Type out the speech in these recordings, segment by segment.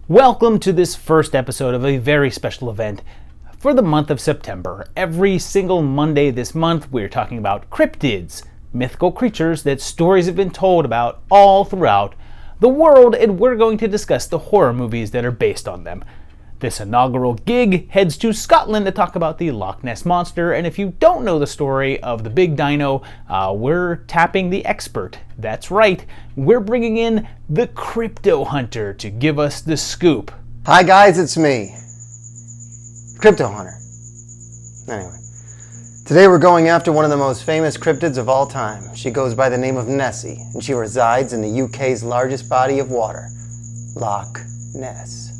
Welcome to this first episode of a very special event for the month of September. Every single Monday this month, we're talking about cryptids, mythical creatures that stories have been told about all throughout the world, and we're going to discuss the horror movies that are based on them. This inaugural gig heads to Scotland to talk about the Loch Ness Monster, and if you don't know the story of the big dino, we're tapping the expert. That's right, we're bringing in the Crypto Hunter to give us the scoop. Hi guys, it's me, Crypto Hunter. Anyway, today we're going after one of the most famous cryptids of all time. She goes by the name of Nessie, and she resides in the UK's largest body of water, Loch Ness.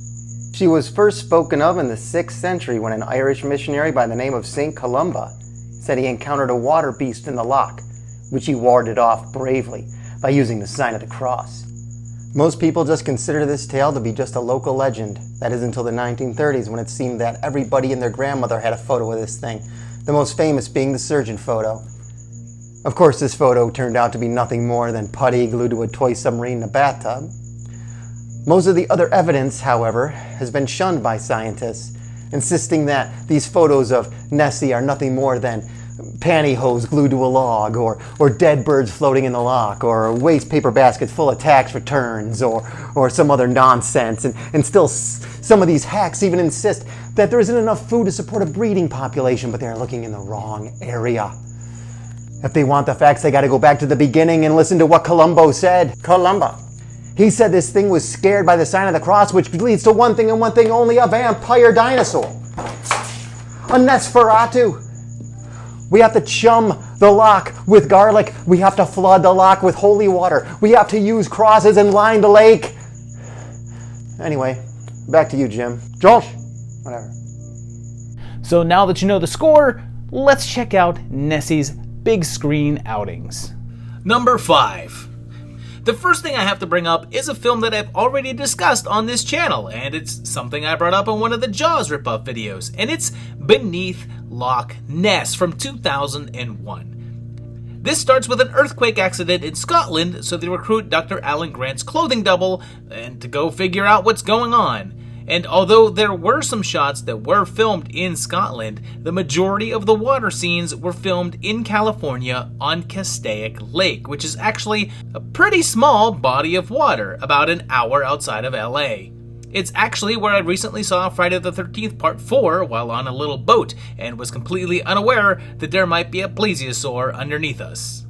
She was first spoken of in the 6th century when an Irish missionary by the name of St. Columba said he encountered a water beast in the loch, which he warded off bravely by using the sign of the cross. Most people just consider this tale to be just a local legend. That is until the 1930s, when it seemed that everybody and their grandmother had a photo of this thing, the most famous being the surgeon photo. Of course, this photo turned out to be nothing more than putty glued to a toy submarine in a bathtub. Most of the other evidence, however, has been shunned by scientists, insisting that these photos of Nessie are nothing more than pantyhose glued to a log, or dead birds floating in the loch, or waste paper baskets full of tax returns, or some other nonsense. And still, some of these hacks even insist that there isn't enough food to support a breeding population, but they're looking in the wrong area. If they want the facts, they gotta go back to the beginning and listen to what Columbo said. Columba. He said this thing was scared by the sign of the cross, which leads to one thing and one thing only: a vampire dinosaur. A Nosferatu. We have to chum the loch with garlic. We have to flood the loch with holy water. We have to use crosses and line the lake. Anyway, back to you, Jim. Josh, whatever. So now that you know the score, let's check out Nessie's big screen outings. Number 5. The first thing I have to bring up is a film that I've already discussed on this channel, and it's something I brought up in one of the Jaws ripoff videos, and it's Beneath Loch Ness from 2001. This starts with an earthquake accident in Scotland, so they recruit Dr. Alan Grant's clothing double and to go figure out what's going on. And although there were some shots that were filmed in Scotland, the majority of the water scenes were filmed in California on Castaic Lake, which is actually a pretty small body of water, about an hour outside of LA. It's actually where I recently saw Friday the 13th Part 4 while on a little boat, and was completely unaware that there might be a plesiosaur underneath us.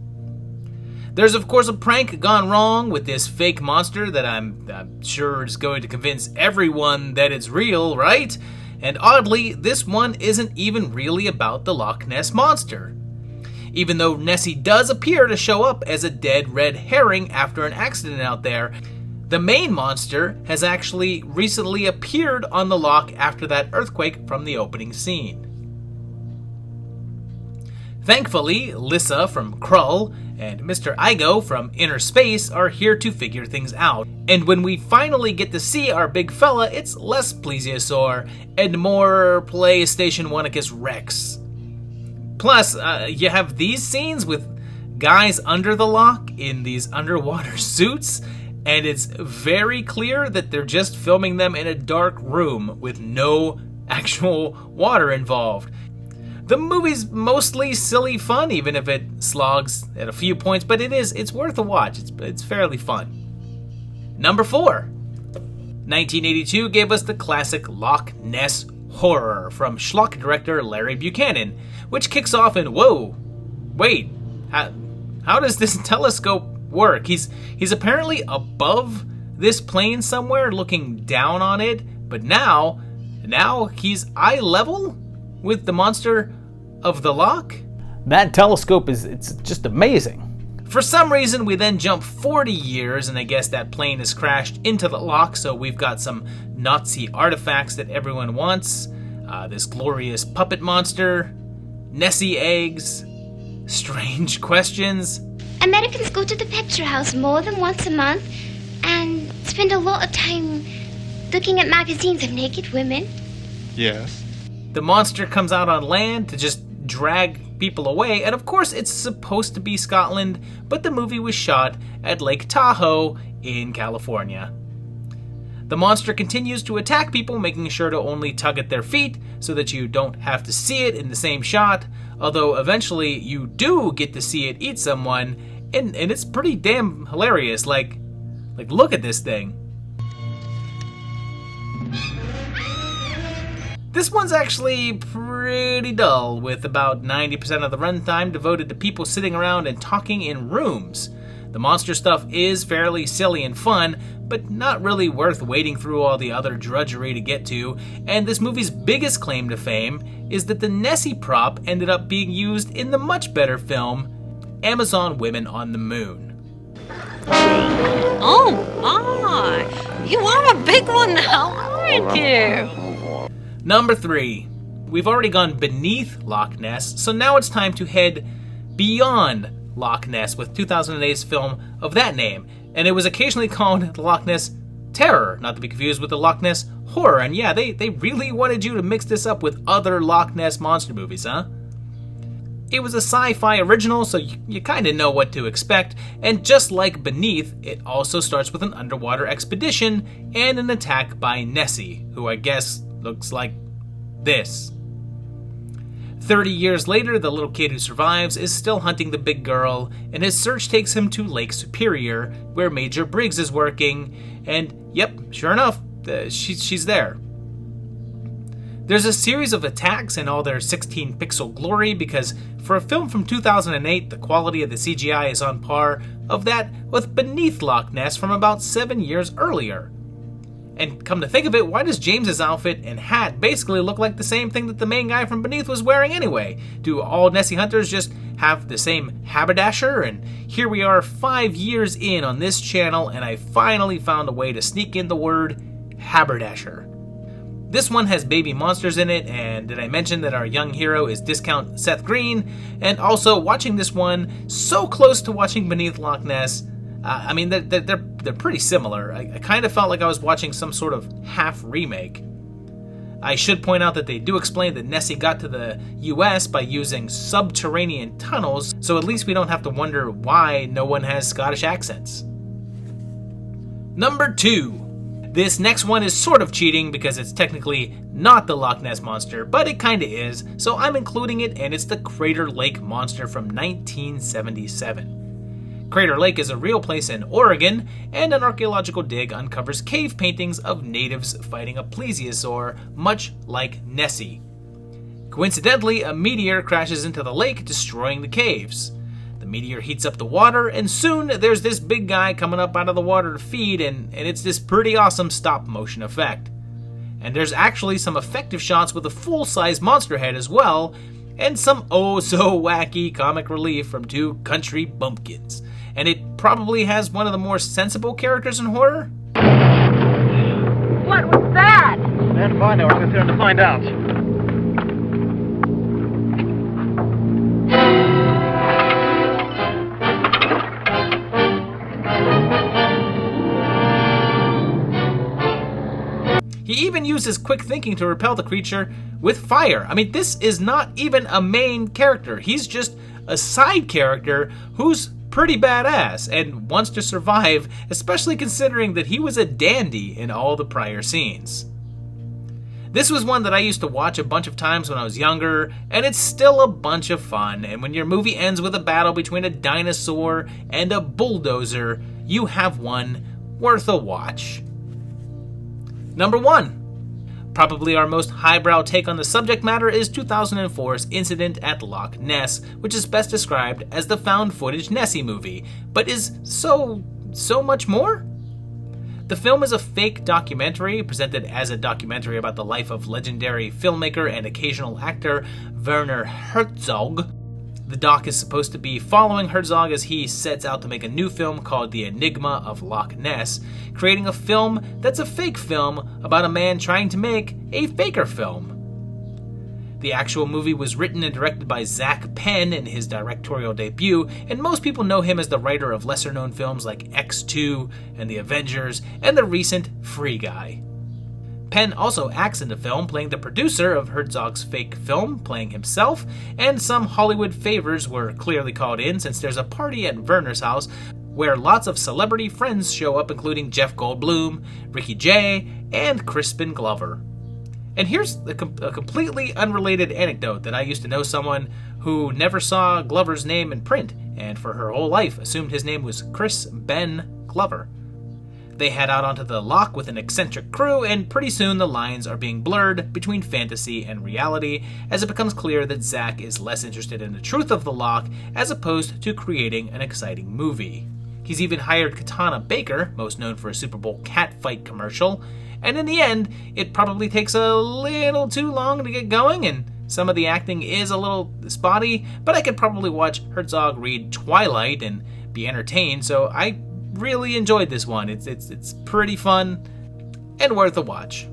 There's of course a prank gone wrong with this fake monster that I'm sure is going to convince everyone that it's real, right? And oddly, this one isn't even really about the Loch Ness Monster. Even though Nessie does appear to show up as a dead red herring after an accident out there, the main monster has actually recently appeared on the loch after that earthquake from the opening scene. Thankfully, Lissa from Krull and Mr. Igo from Inner Space are here to figure things out. And when we finally get to see our big fella, it's less plesiosaur and more PlayStation 1icus Rex. Plus, you have these scenes with guys under the loch in these underwater suits, and it's very clear that they're just filming them in a dark room with no actual water involved. The movie's mostly silly fun, even if it slogs at a few points, but it's worth a watch. It's fairly fun. Number 4. 1982 gave us the classic Loch Ness horror from schlock director Larry Buchanan, which kicks off in, whoa, wait, how does this telescope work? He's apparently above this plane somewhere looking down on it, but now he's eye level with the monster of the loch? That telescope it's just amazing. For some reason, we then jump 40 years, and I guess that plane has crashed into the loch, so we've got some Nazi artifacts that everyone wants. This glorious puppet monster, Nessie eggs, strange questions. Americans go to the picture house more than once a month and spend a lot of time looking at magazines of naked women. Yes. The monster comes out on land to just drag people away, and of course it's supposed to be Scotland, but the movie was shot at Lake Tahoe in California. The monster continues to attack people, making sure to only tug at their feet so that you don't have to see it in the same shot, although eventually you do get to see it eat someone, and it's pretty damn hilarious. Like look at this thing. This one's actually pretty dull, with about 90% of the runtime devoted to people sitting around and talking in rooms. The monster stuff is fairly silly and fun, but not really worth wading through all the other drudgery to get to, and this movie's biggest claim to fame is that the Nessie prop ended up being used in the much better film, Amazon Women on the Moon. Oh my! You are a big one now, aren't you? Number 3. We've already gone beneath Loch Ness, so now it's time to head beyond Loch Ness with 2008's film of that name, and it was occasionally called the Loch Ness Terror, not to be confused with the Loch Ness Horror. And yeah, they really wanted you to mix this up with other Loch Ness monster movies, huh? It was a sci-fi original, so you kind of know what to expect, and just like Beneath, it also starts with an underwater expedition and an attack by Nessie, who I guess looks like this. 30 years later, the little kid who survives is still hunting the big girl, and his search takes him to Lake Superior, where Major Briggs is working, and yep, sure enough, she's there. There's a series of attacks in all their 16-pixel glory, because for a film from 2008, the quality of the CGI is on par of that with Beneath Loch Ness from about 7 years earlier. And come to think of it, why does James's outfit and hat basically look like the same thing that the main guy from Beneath was wearing anyway? Do all Nessie hunters just have the same haberdasher? And here we are 5 years in on this channel, and I finally found a way to sneak in the word haberdasher. This one has baby monsters in it, and did I mention that our young hero is discount Seth Green? And also, watching this one so close to watching Beneath Loch Ness, I mean, they're pretty similar. I kind of felt like I was watching some sort of half remake. I should point out that they do explain that Nessie got to the US by using subterranean tunnels, so at least we don't have to wonder why no one has Scottish accents. Number 2. This next one is sort of cheating because it's technically not the Loch Ness Monster, but it kinda is, so I'm including it, and it's the Crater Lake Monster from 1977. Crater Lake is a real place in Oregon, and an archaeological dig uncovers cave paintings of natives fighting a plesiosaur, much like Nessie. Coincidentally, a meteor crashes into the lake, destroying the caves. The meteor heats up the water, and soon there's this big guy coming up out of the water to feed, and it's this pretty awesome stop-motion effect. And there's actually some effective shots with a full-size monster head as well, and some oh-so-wacky comic relief from 2 country bumpkins. And it probably has one of the more sensible characters in horror. What was that? Stand by now, we're concerned to find out. He even uses quick thinking to repel the creature with fire. I mean, this is not even a main character. He's just a side character who's pretty badass and wants to survive, especially considering that he was a dandy in all the prior scenes. This was one that I used to watch a bunch of times when I was younger, and it's still a bunch of fun, and when your movie ends with a battle between a dinosaur and a bulldozer, you have one worth a watch. Number 1. Probably our most highbrow take on the subject matter is 2004's incident at Loch Ness, which is best described as the found footage Nessie movie, but is so much more? The film is a fake documentary presented as a documentary about the life of legendary filmmaker and occasional actor Werner Herzog. The doc is supposed to be following Herzog as he sets out to make a new film called The Enigma of Loch Ness, creating a film that's a fake film about a man trying to make a faker film. The actual movie was written and directed by Zach Penn in his directorial debut, and most people know him as the writer of lesser-known films like X2 and The Avengers and the recent Free Guy. Penn also acts in the film, playing the producer of Herzog's fake film, playing himself, and some Hollywood favors were clearly called in since there's a party at Werner's house, where lots of celebrity friends show up, including Jeff Goldblum, Ricky Jay, and Crispin Glover. And here's a completely unrelated anecdote that I used to know someone who never saw Glover's name in print, and for her whole life assumed his name was Chris Ben Glover. They head out onto the loch with an eccentric crew, and pretty soon the lines are being blurred between fantasy and reality, as it becomes clear that Zach is less interested in the truth of the loch as opposed to creating an exciting movie. He's even hired Katana Baker, most known for a Super Bowl catfight commercial, and in the end, it probably takes a little too long to get going, and some of the acting is a little spotty, but I could probably watch Herzog read Twilight and be entertained, so I really enjoyed this one. It's pretty fun and worth a watch.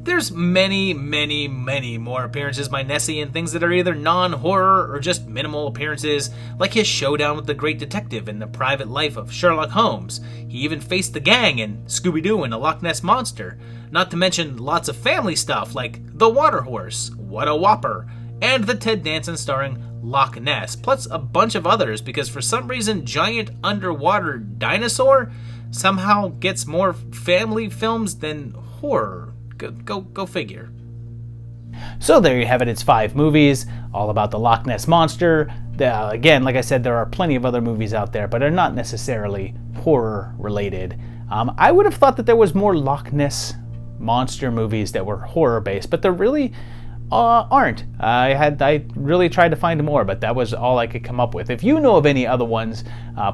There's many more appearances by Nessie in things that are either non-horror or just minimal appearances, like his showdown with the great detective in The Private Life of Sherlock Holmes. He even faced the gang in Scooby-Doo and the Loch Ness Monster, not to mention lots of family stuff like The Water Horse, What a Whopper, and the Ted Danson starring Loch Ness, plus a bunch of others, because for some reason Giant Underwater Dinosaur somehow gets more family films than horror. Go figure. So there you have it. It's 5 movies, all about the Loch Ness Monster. Again, like I said, there are plenty of other movies out there, but are not necessarily horror related. I would have thought that there was more Loch Ness Monster movies that were horror based, but there really aren't. I really tried to find more, but that was all I could come up with. If you know of any other ones,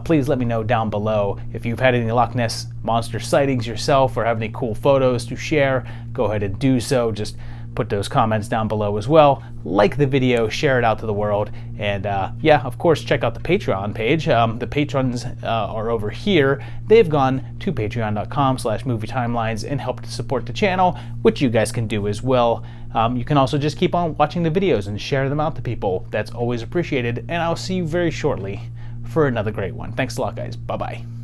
please let me know down below. If you've had any Loch Ness Monster sightings yourself or have any cool photos to share, go ahead and do so. Just put those comments down below as well. Like the video, share it out to the world, and yeah, of course, check out the Patreon page. The patrons are over here. They've gone to patreon.com/movietimelines and helped to support the channel, which you guys can do as well. You can also just keep on watching the videos and share them out to people. That's always appreciated, and I'll see you very shortly for another great one. Thanks a lot, guys. Bye-bye.